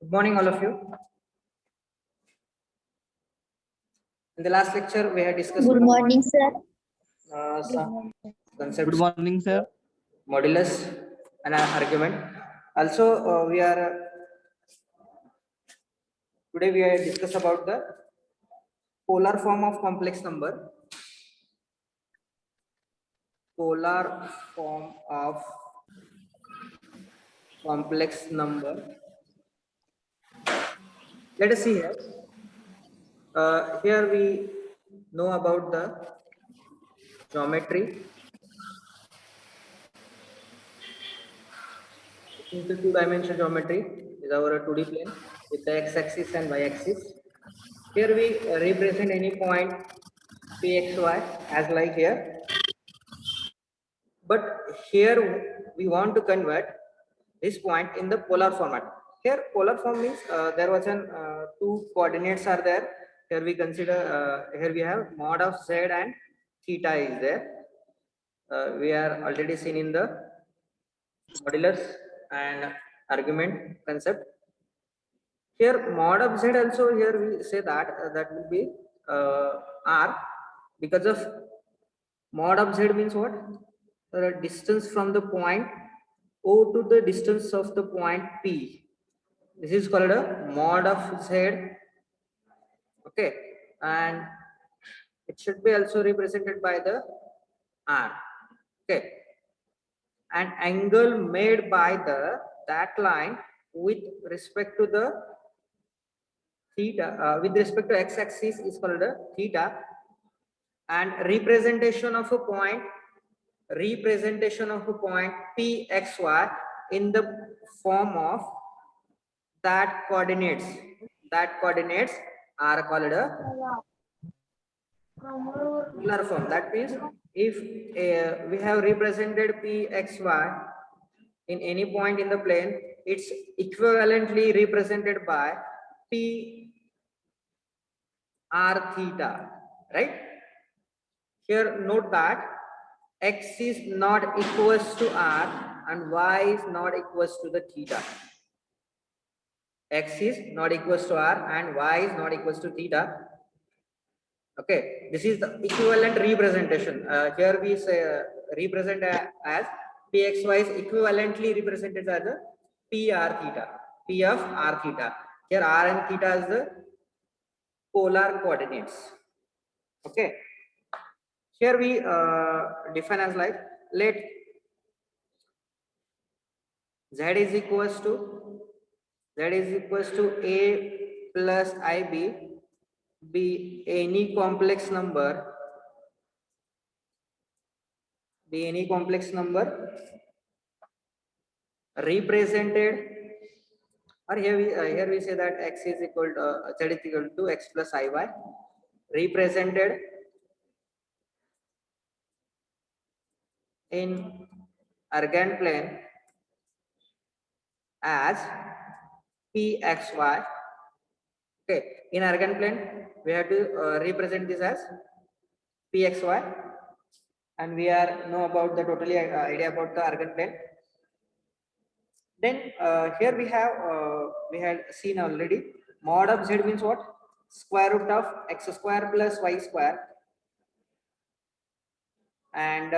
Good morning, all of you. In the last lecture, we had discussed Good about morning, sir. some Good concepts, morning, sir. modulus, and an argument. Also, today we are discuss about the polar form of complex number. Polar form of complex number. Let us see here. Here we know about the geometry. This is the two-dimensional geometry is our 2D plane with the x-axis and y-axis. Here we represent any point pxy as like here. But here we want to convert this point in the polar format. Here polar form means there was an two coordinates are there. Here we consider here we have mod of z and theta is there. We are already seen in the modulus and argument concept. Here mod of z also here we say that that will be r because of mod of z means what? The distance from the point O to the distance of the point P. This is called a mod of z. Okay, and it should be also represented by the r. Okay, an angle made by the that line with respect to the theta with respect to x-axis is called a theta, and representation of a point pxy in the form of that coordinates are called a polar form. That means if we have represented pxy in any point in the plane, it's equivalently represented by p r theta, right? Here note that x is not equals to r and y is not equals to the theta. X is not equals to r and y is not equals to theta. Okay, this is the equivalent representation. Here we say represent as pxy is equivalently represented as a p r theta, p of r theta. Here r and theta is the polar coordinates. Okay, here we define as like let z is equals to a plus ib be any complex number represented, or here we say that x is equal to z is equal to x plus iy represented in Argand plane as pxy. Okay, in Argand plane we have to represent this as pxy, and we are know about the totally idea about the Argand plane. Then here we had seen already mod of z means what? Square root of x square plus y square, and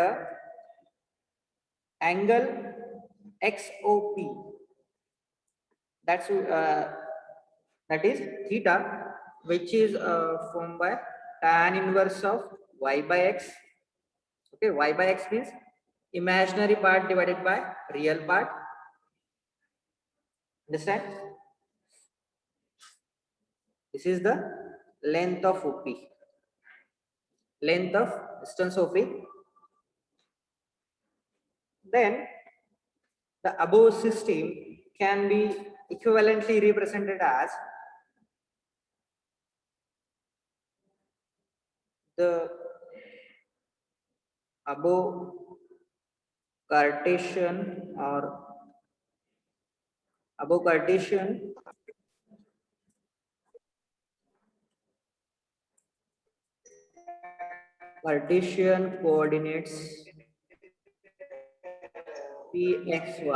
angle XOP, that is theta, which is formed by tan inverse of y by x. Okay, y by x means imaginary part divided by real part. Understand? This is the length of OP, length of distance OP. Then the above system can be equivalently represented as the above Cartesian coordinates pxy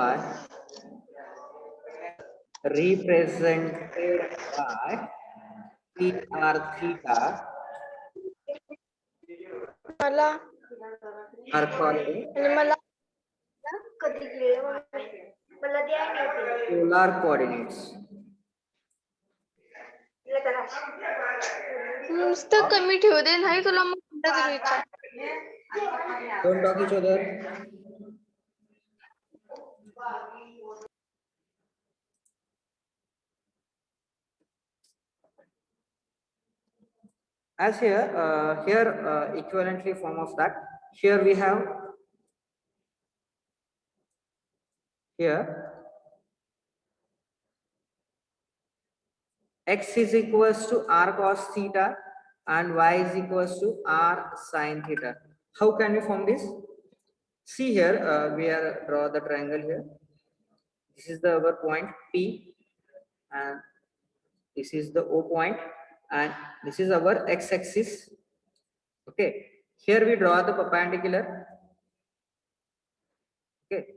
represented by PR theta मला are called मला कधी मला polar coordinates. नुसतं कमी ठेवू दे नाही तुला मग कुठं तरी विचार. Don't talk each other. As here, equivalently form of that. Here we have here x is equals to r cos theta and y is equals to r sin theta. How can we form this? See here, we are draw the triangle here. This is the our point P, and this is the O point, and this is our x-axis. Okay, here we draw the perpendicular. Okay,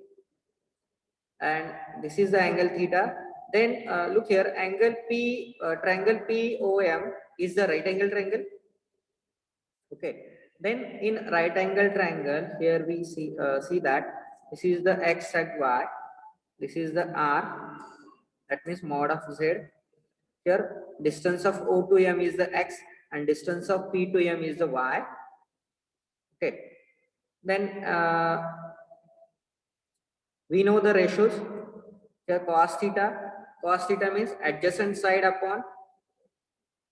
and this is the angle theta. Then look here, angle P, triangle POM is the right angle triangle. Okay, then in right angle triangle, here we see that this is the x and y, this is the r, that means mod of z. Here distance of O to M is the x and distance of P to M is the y. Okay, then we know the ratios. Here cos theta means adjacent side upon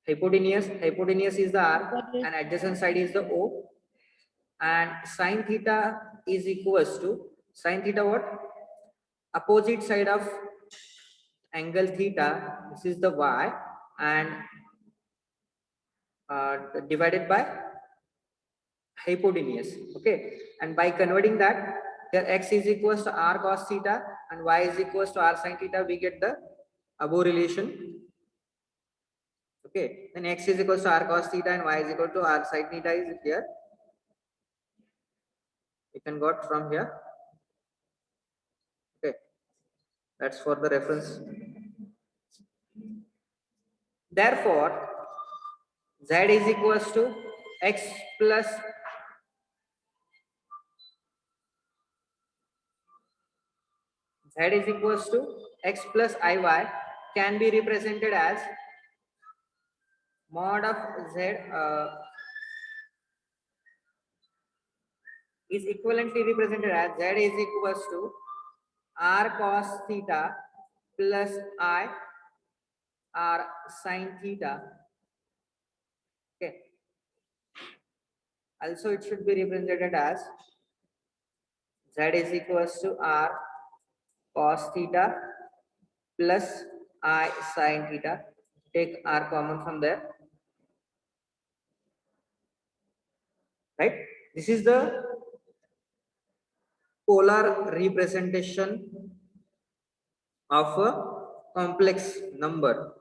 hypotenuse. Hypotenuse is the r and adjacent side is the O. And sin theta is equals to sin theta what? Opposite side of angle theta. This is the y, and divided by hypotenuse. Okay, and by converting that, here x is equals to r cos theta and y is equals to r sin theta, we get the above relation. Okay, then x is equals to r cos theta and y is equal to r sin theta is here. You can got from here. Okay, that's for the reference. Therefore, z is equals to x plus z is equals to x plus iy can be represented as mod of z is equivalently represented as z is equals to r cos theta plus I r sin theta. Okay, also it should be represented as z is equals to r cos theta plus I sin theta. Take r common from there, right? This is the polar representation of a complex number.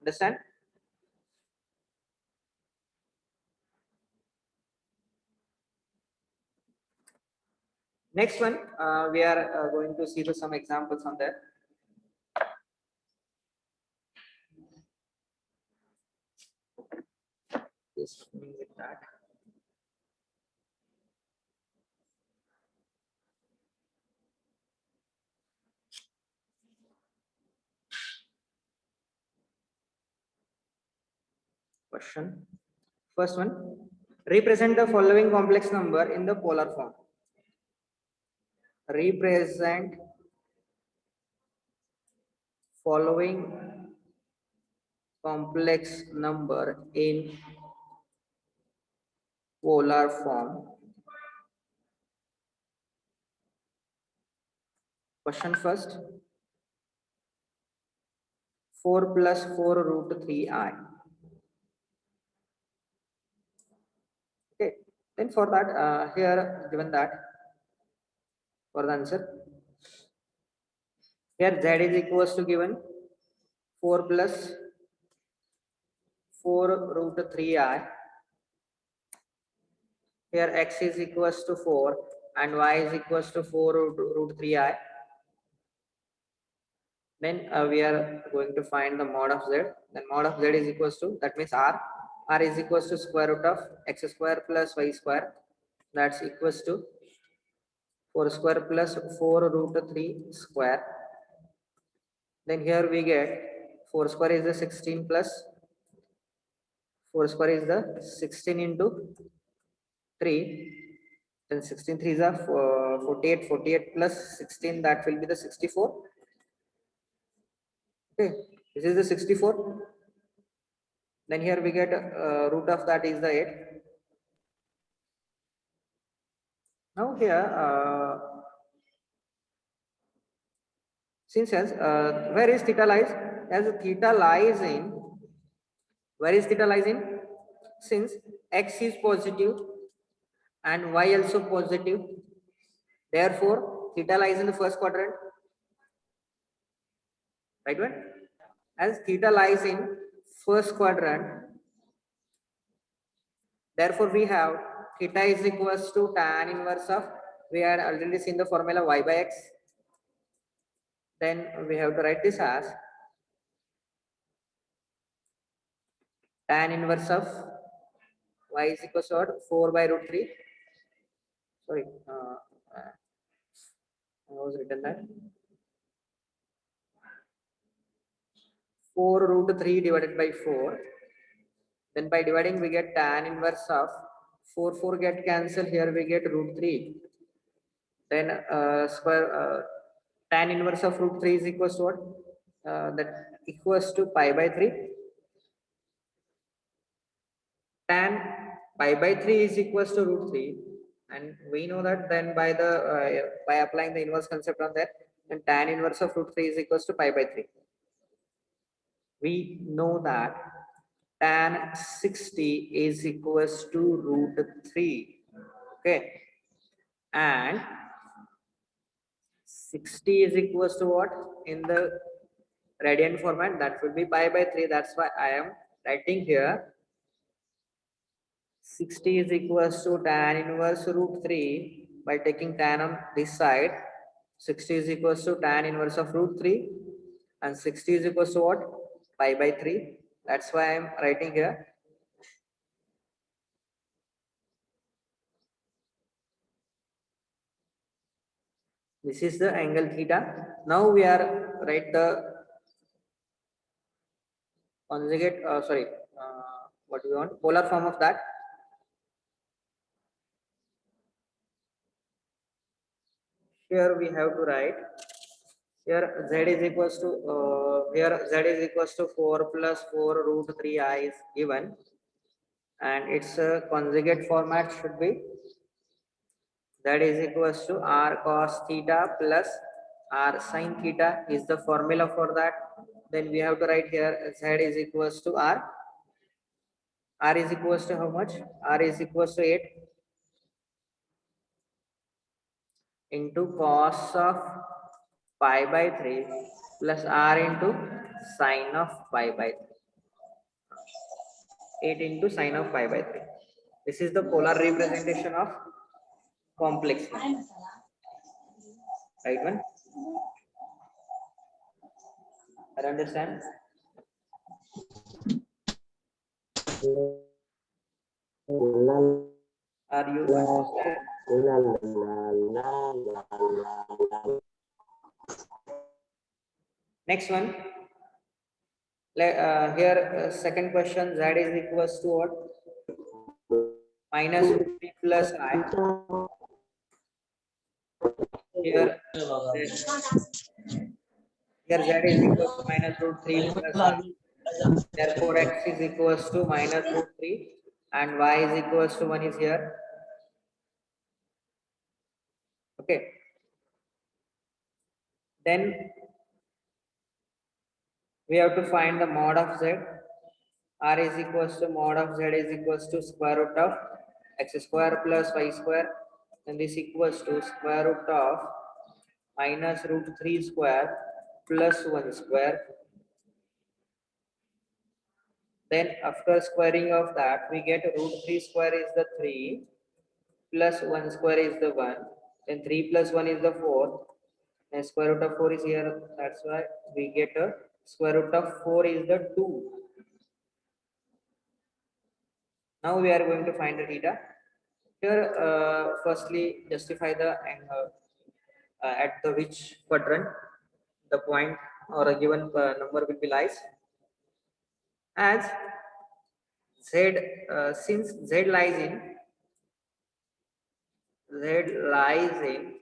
Understand? Next one, we are going to see some examples on that. Just with that. Question. First one, represent the following complex number in the polar form. Represent following complex number in polar form. Question first. 4 plus 4 root 3i. Okay. Then for that, here given that for the answer. Here z is equals to given 4 plus 4 root 3i. Here x is equals to 4 and y is equals to 4 root 3i. Then we are going to find the mod of z. Then mod of z is equals to, that means r is equals to square root of x square plus y square. That's equals to 4 square plus 4 root 3 square. Then here we get 4 square is the 16 plus 4 square is the 16 into 3. Then 16 3 is a 48. 48 plus 16, that will be the 64. Okay, this is the 64. Then here we get root of that is the 8. Now here, since where is theta lies? As theta lies in, where is theta lies in? Since x is positive and y also positive, therefore theta lies in the first quadrant. Right one? As theta lies in first quadrant, therefore we have theta is equals to tan inverse of, we had already seen the formula y by x. Then we have to write this as tan inverse of y is equals to what? 4 by root 3. Sorry, I was written that 4 root 3 divided by 4. Then by dividing we get tan inverse of 4 get cancelled, here we get root 3. Then tan inverse of root 3 is equals to what? That equals to pi by 3. Tan pi by 3 is equals to root 3, and we know that then by the by applying the inverse concept on that, then tan inverse of root 3 is equals to pi by 3. We know that tan 60 is equals to root 3. Okay, and 60 is equals to what in the radian format? That will be pi by 3. That's why I am writing here 60 is equals to tan inverse root 3. By taking tan on this side, 60 is equals to tan inverse of root 3, and 60 is equals to what? Pi by 3. That's why I am writing here. This is the angle theta. Now we are write the conjugate, what do we want? Polar form of that. Here we have to write, here z is equals to, here z is equals to 4 plus 4 root 3i is given, and its conjugate format should be that is equals to r cos theta plus r sin theta is the formula for that. Then we have to write here z is equals to r is equals to how much? R is equals to 8 into cos of pi by 3 plus r into sine of pi by 3. 8 into sine of pi by 3. This is the polar representation of complex number. Right one? I understand. Are you understand? Next one. Here second question, z is equals to what? Minus 3 plus I. Here z is equals to minus root 3 plus I. Therefore x is equals to minus root 3 and y is equals to 1 is here. Okay. Then we have to find the mod of z. R is equals to mod of z is equals to square root of x square plus y square, and this equals to square root of minus root 3 square plus 1 square. Then after squaring of that, we get root 3 square is the 3 plus 1 square is the 1. Then 3 plus 1 is the 4. And square root of 4 is here. That's why we get a square root of 4 is the 2. Now we are going to find the theta. Here, firstly, justify the angle at the which quadrant the point or a given number will be lies. As Z, since Z lies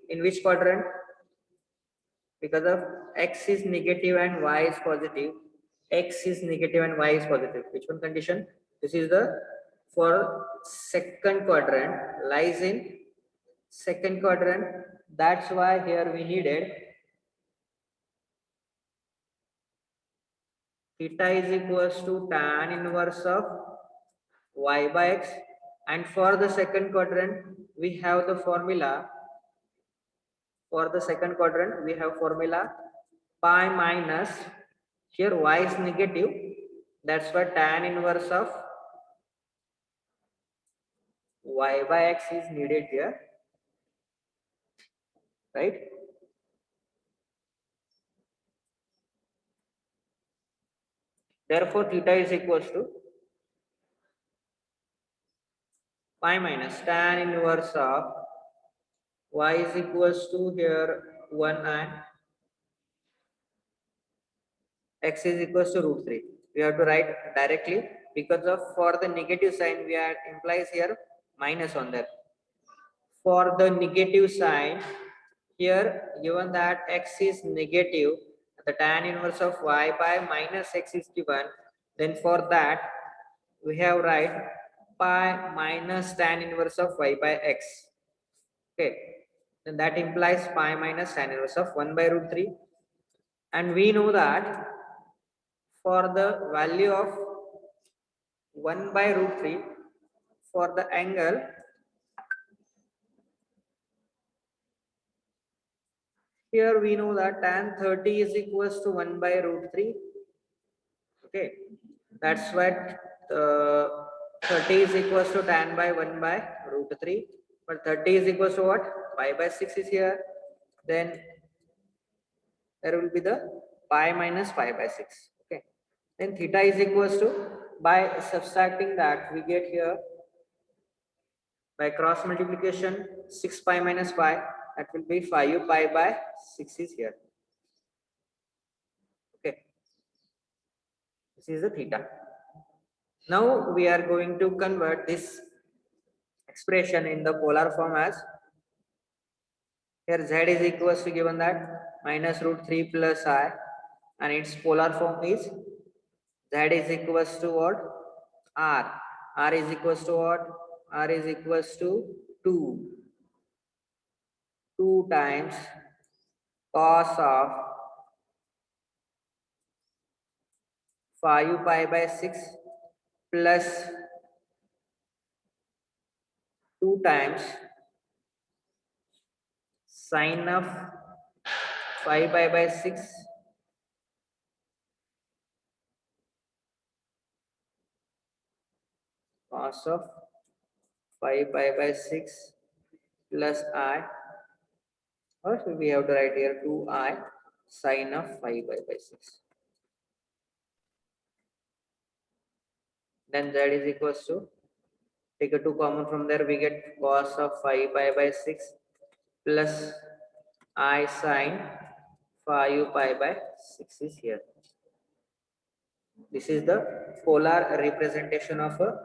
in which quadrant? Because of x is negative and y is positive. X is negative and y is positive. Which one condition? This is the for second quadrant, lies in second quadrant. That's why here we needed theta is equals to tan inverse of y by x, and for the second quadrant we have the formula. For the second quadrant we have formula pi minus, here y is negative, that's why tan inverse of y by x is needed here, right? Therefore theta is equals to pi minus tan inverse of y is equals to here 1 and x is equals to root 3. We have to write directly because of for the negative sign we are implies here minus on that. For the negative sign here, given that x is negative, the tan inverse of y by minus x is given, then for that we have write pi minus tan inverse of y by x. Okay, then that implies pi minus tan inverse of 1 by root 3, and we know that for the value of 1 by root 3 for the angle, here we know that tan 30 is equals to 1 by root 3. Okay, that's what 30 is equals to tan by 1 by root 3. But 30 is equals to what? Pi by 6 is here. Then there will be the pi minus pi by 6. Okay, then theta is equals to, by subtracting that we get here by cross multiplication 6 pi minus pi, that will be 5 pi by 6 is here. Okay, this is the theta. Now we are going to convert this expression in the polar form as, here z is equals to given that minus root 3 plus I, and its polar form is z is equals to what? R is equals to what? R is equals to 2 times cos of 5 pi by 6 plus 2 times sine of 5 pi by 6 cos of 5 pi by 6 plus I, or we have to write here 2I sine of 5 pi by 6. Then z is equals to, take a 2 common from there, we get cos of 5 pi by 6 plus I sine 5 pi by 6 is here. This is the polar representation of a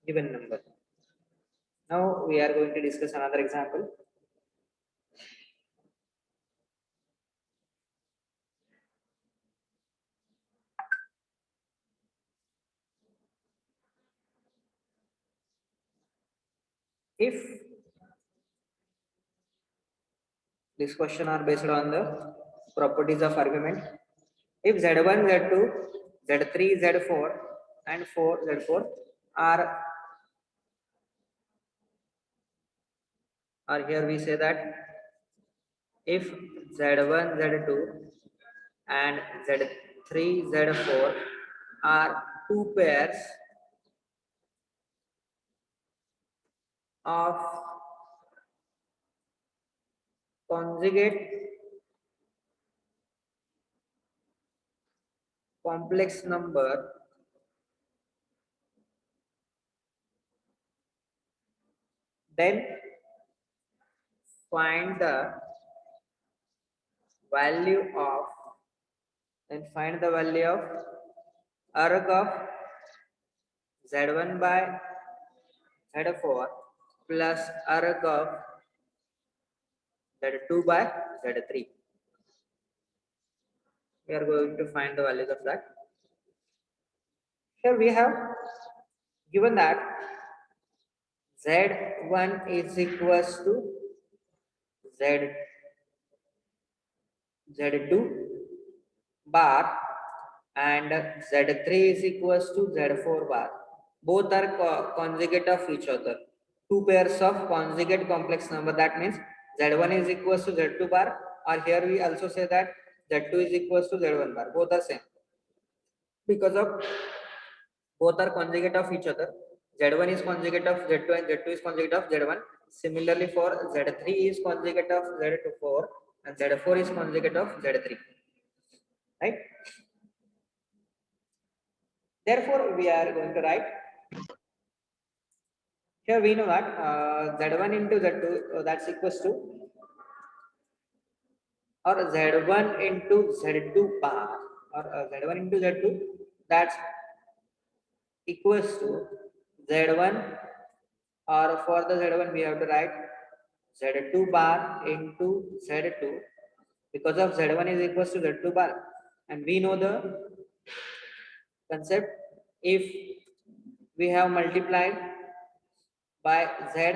given number. Now we are going to discuss another example. If this question are based on the properties of argument, if z1, z2, z3, z4 and 4, z4 are here, we say that if z1, z2 and z3, z4 are two pairs of conjugate complex number then find the value of arg of z1 by z4 plus arg of z2 by z3. We are going to find the values of that. Here we have given that z1 is equals to z2 bar and z3 is equals to z4 bar. Both are conjugate of each other. Two pairs of conjugate complex number. That means z1 is equals to z2 bar, or here we also say that z2 is equals to z1 bar. Both are same because of both are conjugate of each other. Z1 is conjugate of Z2 and Z2 is conjugate of Z1. Similarly, for Z3 is conjugate of Z4 and Z4 is conjugate of Z3. Right? Therefore, we are going to write here. We know that Z1 into Z2 that's equals to, or Z1 into Z2 bar, or Z1 into Z2 that's equals to Z1, or for the Z1 we have to write Z2 bar into Z2 because of Z1 is equals to Z2 bar, and we know the concept. If we have multiplied by Z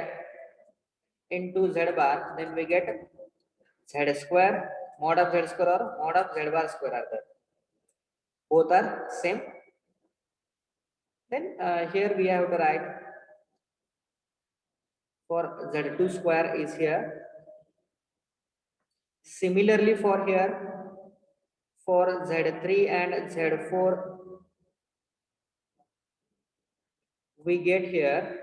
into Z bar, then we get Z square mod of Z square or mod of Z bar square are there. Both are same. Then here we have to write for Z2 square is here. Similarly for here, for Z3 and Z4 we get here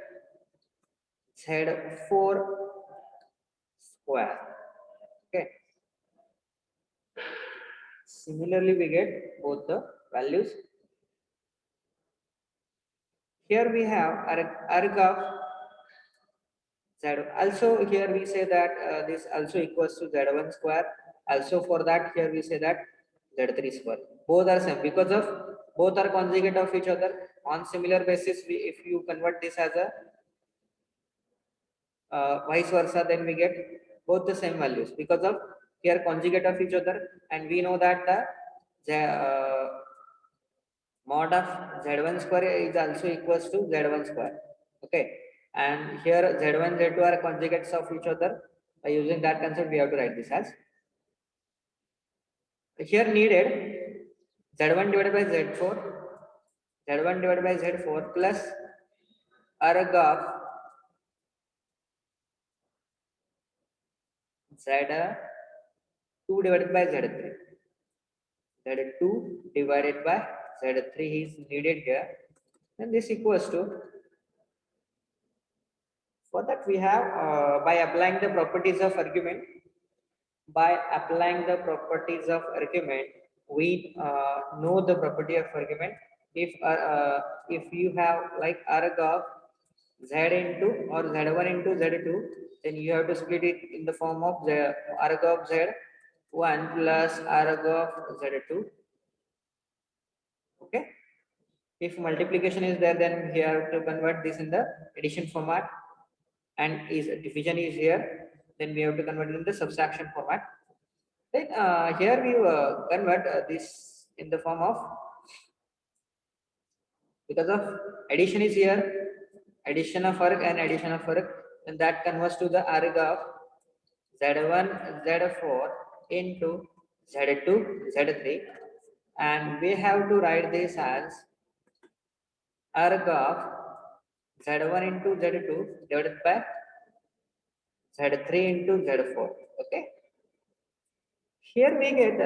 Z4 square. Okay. Similarly, we get both the values. Here we have arg of Z. Also here we say that this also equals to Z1 square. Also for that here we say that Z3 square. Both are same because of both are conjugate of each other. On similar basis, if you convert this as a vice versa, then we get both the same values because of here conjugate of each other, and we know that the mod of z1 square is also equals to z1 square. Okay, and here z1 z2 are conjugates of each other. By using that concept we have to write this as here needed z1 divided by z4 plus arg of z2 divided by z3. Z2 divided by Z3 is needed here, and this equals to, for that we have by applying the properties of argument, we know the property of argument. If you have like arg of z into or z1 into z2, then you have to split it in the form of the arg of z1 plus arg of z2. Okay, if multiplication is there, then we have to convert this in the addition format, and is division is here, then we have to convert it in the subtraction format. Then here we convert this in the form of, because of addition is here, addition of arg and addition of arg, and that converts to the arg of z1 z4 into z2 z3, and we have to write this as arg of z1 into z2 divided by z3 into z4. Okay, here we get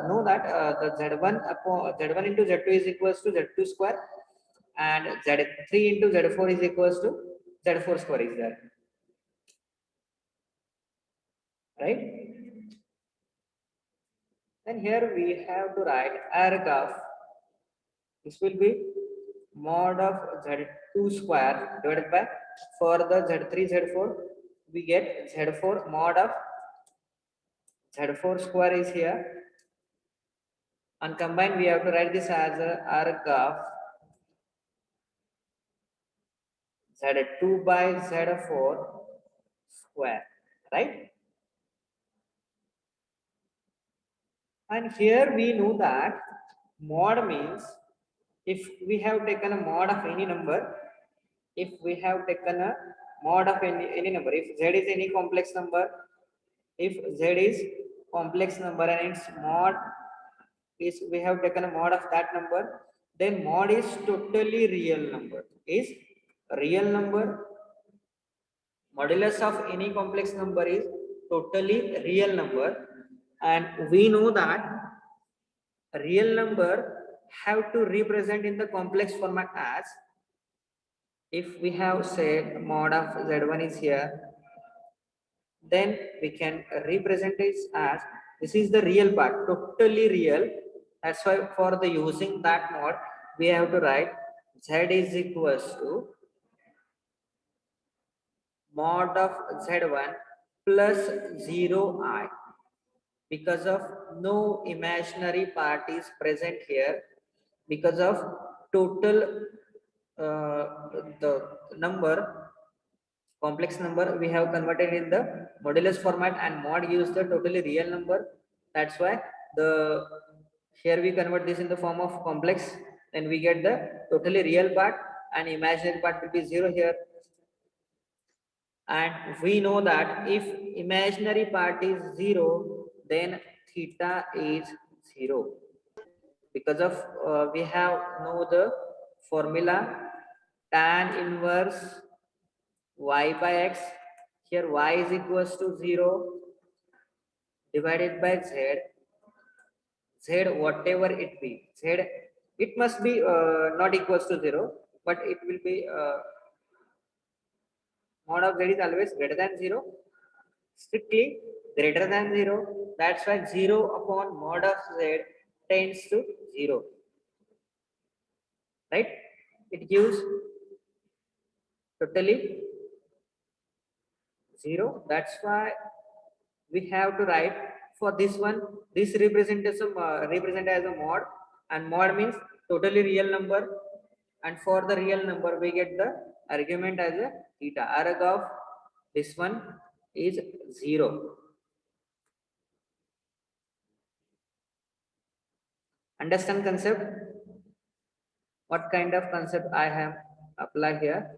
know that the z1 into z2 is equals to z2 square, and z3 into z4 is equals to z4 square is there. right? And here we have to write arg of, this will be mod of z2 square divided by, for the z3 z4 we get z4 mod of z4 square is here, and combined we have to write this as a arg of z2 by z4 square, right? And here we know that mod means if we have taken a mod of any number, if we have taken a mod of any number, if z is any complex number, if z is complex number and its mod is, we have taken a mod of that number, then mod is totally real number, is real number. Modulus of any complex number is totally real number, and we know that real number have to represent in the complex format as, if we have said mod of z1 is here, then we can represent it as, this is the real part, totally real. That's why for the using that mod we have to write z is equals to mod of z1 plus 0 I, because of no imaginary part is present here, because of total uh, the number, complex number we have converted in the modulus format, and mod gives the totally real number. That's why the, here we convert this in the form of complex, then we get the totally real part, and imaginary part will be 0 here. And we know that if imaginary part is 0, then theta is 0, because of we have know the formula tan inverse y by x. Here y is equals to 0 divided by z, z whatever it be, z it must be not equals to 0, but it will be mod of z is always greater than 0, strictly greater than 0. That's why 0 upon mod of z tends to 0, right? It gives totally 0. That's why we have to write for this one, this representation represent as a mod, and mod means totally real number, and for the real number we get the argument as a theta. Arg of this one is 0. Understand concept? What kind of concept I have applied here?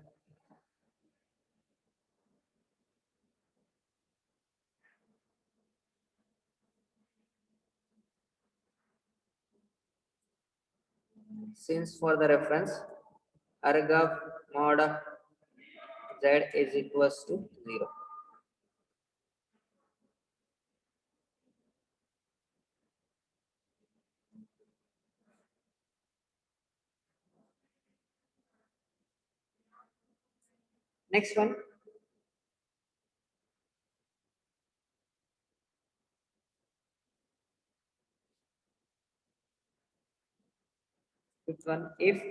Since for the reference, arg of mod of z is equals to 0. Next one, which one? If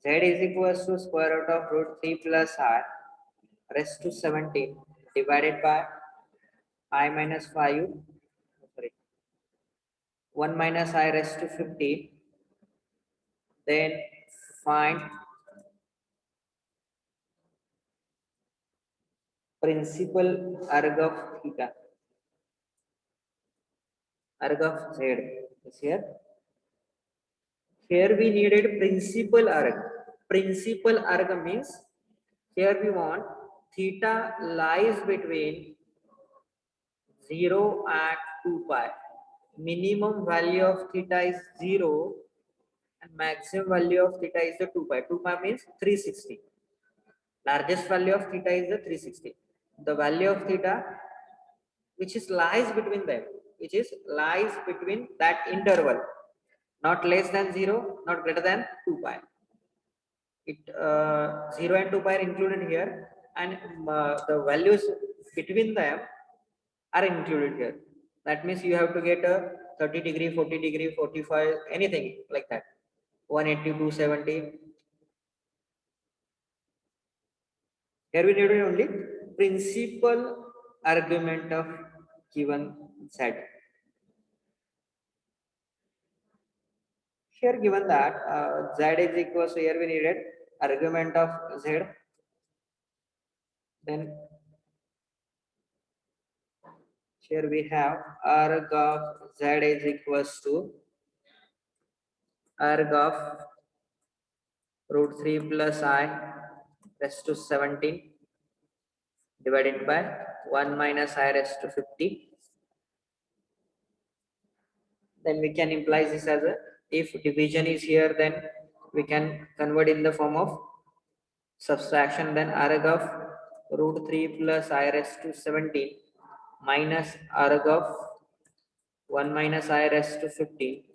z is equals to square root of root 3 plus I raised to 17 divided by I minus 5, sorry, 1 minus I raised to 50, then find principal arg of theta. Arg of z is here. Here we needed principal arg. Principal arg means here we want theta lies between 0 and 2 pi. Minimum value of theta is 0 and maximum value of theta is the 2 pi. 2 pi means 360. Largest value of theta is the 360. The value of theta which is lies between them, which is lies between that interval, not less than 0, not greater than 2 pi. It 0 and 2 pi are included here, and the values between them are included here. That means you have to get a 30 degree, 40 degree, 45, anything like that. 180, 270. Here we need only principal argument of given Z. Here given that Z is equal to, here we needed argument of Z, then here we have arg of Z is equals to arg of root 3 plus I raised to 17 divided by 1 minus I raised to 50. Then we can imply this as a, if division is here, then we can convert in the form of subtraction. Then arg of root 3 plus I raised to 17 minus arg of 1 minus I raised to 50,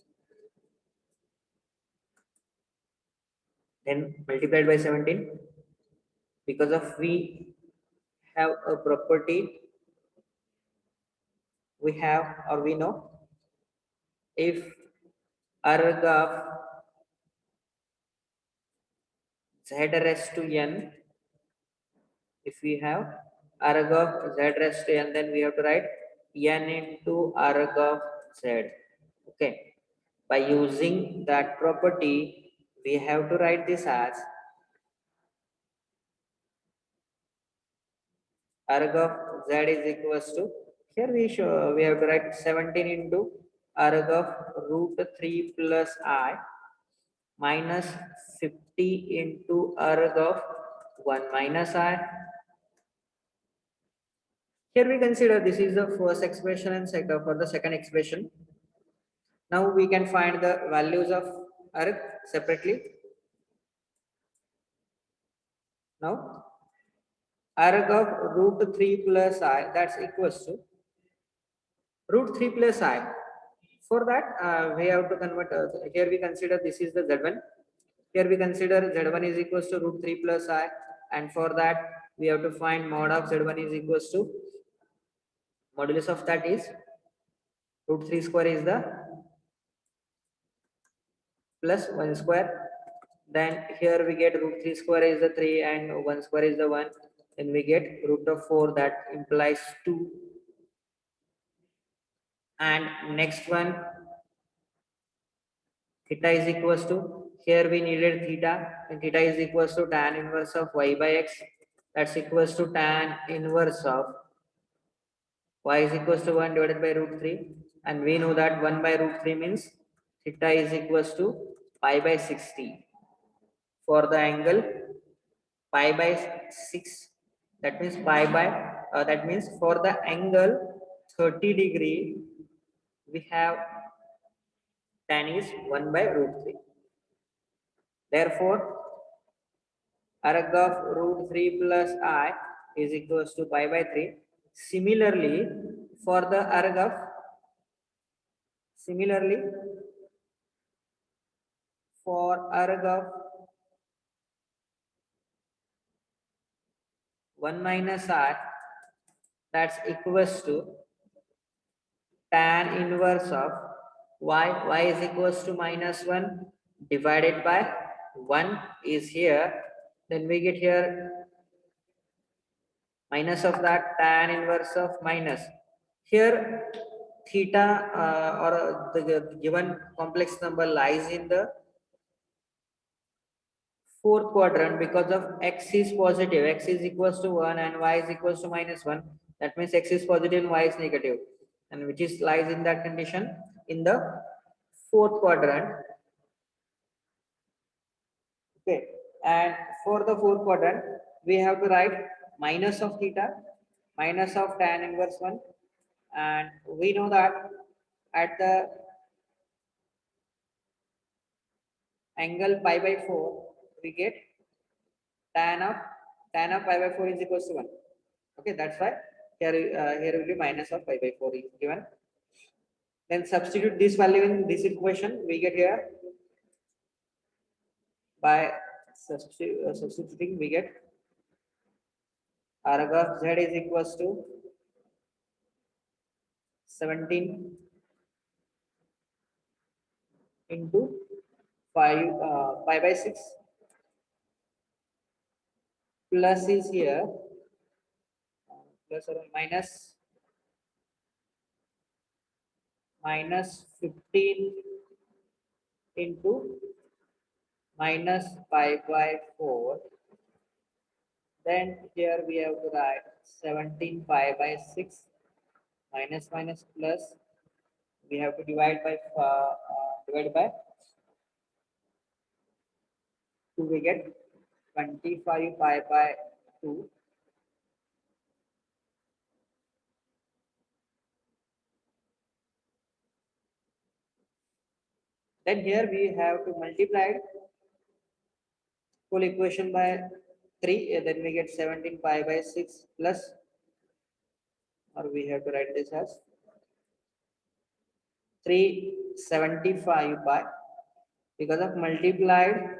then multiplied by 17. Because of we have a property, we have or we know, if arg of Z raised to n, if we have arg of Z raised to n, then we have to write n into arg of Z. Okay, by using that property, we have to write this as arg of Z is equals to, here we have to write 17 into arg of root 3 plus I minus 50 into arg of 1 minus I. Here we consider this is the first expression and for the second expression. Now we can find the values of arg separately. Now arg of root 3 plus I, that's equals to root 3 plus I. For that, we have to convert, here we consider this is the Z1. Here we consider Z1 is equals to root 3 plus I, and for that we have to find mod of Z1 is equals to, modulus of that is root 3 square is the plus 1 square. Then here we get root 3 square is the 3 and 1 square is the 1. Then we get root of 4, that implies 2. And next one, theta is equals to, here we needed theta, and theta is equals to tan inverse of y by x, that's equals to tan inverse of y is equals to 1 divided by root 3, and we know that 1 by root 3 means theta is equals to pi by 60. For the angle pi by 6, that means pi by that means for the angle 30 degree, we have tan is 1 by root 3. Therefore arg of root 3 plus I is equals to pi by 3. Similarly, for the arg of, for arg of 1 minus I, that's equals to tan inverse of y is equals to minus 1 divided by 1 is here, then we get here minus of that tan inverse of minus. Here theta or the given complex number lies in the fourth quadrant because of x is positive, x is equals to 1 and y is equals to minus 1. That means x is positive and y is negative, and which is lies in that condition in the fourth quadrant. Okay, and for the fourth quadrant, we have to write minus of theta, minus of tan inverse 1, and we know that at the angle pi by 4, we get tan of pi by 4 is equals to 1. Okay, that's why here will be minus of pi by 4 is given. Then substitute this value in this equation, we get here by substituting, we get arg of z is equals to 17 into 5 pi by 6 plus is here plus or minus 15 into minus pi by 4. Then here we have to write 17 pi by 6 minus minus plus. We have to divide by 2. We get 25 pi by 2. Then here we have to multiply full equation by 3. Then we get 17 pi by 6 plus, or we have to write this as 375 pi. Because of multiplied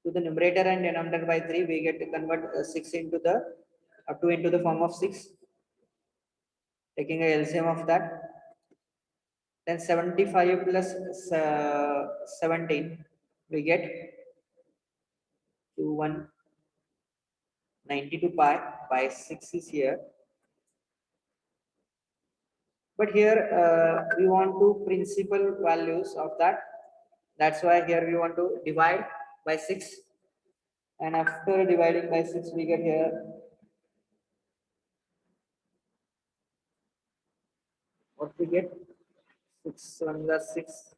to the numerator and denominator by 3, we get to convert 6 into the 2 into the form of 6, taking a LCM of that. Then 75 plus 17, we get 2192 pi by 6 is here. But here we want to principal values of that. That's why here we want to divide by 6. And after dividing by 6, we get here what we get 6 1 the 6,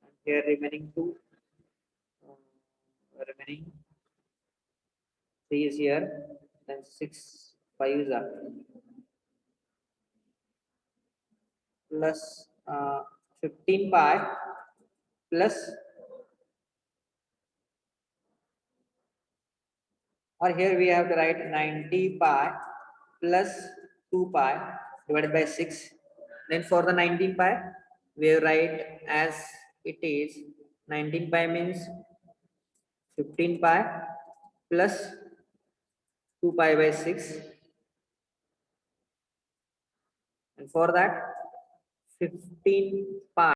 and here remaining 2, remaining 3 is here, then 6 5 is up, plus 15 pi plus, or here we have to write 90 pi plus 2 pi divided by 6. Then for the 19 pi, we write as it is. 19 pi means 15 pi plus 2 pi by 6. And for that 15 pi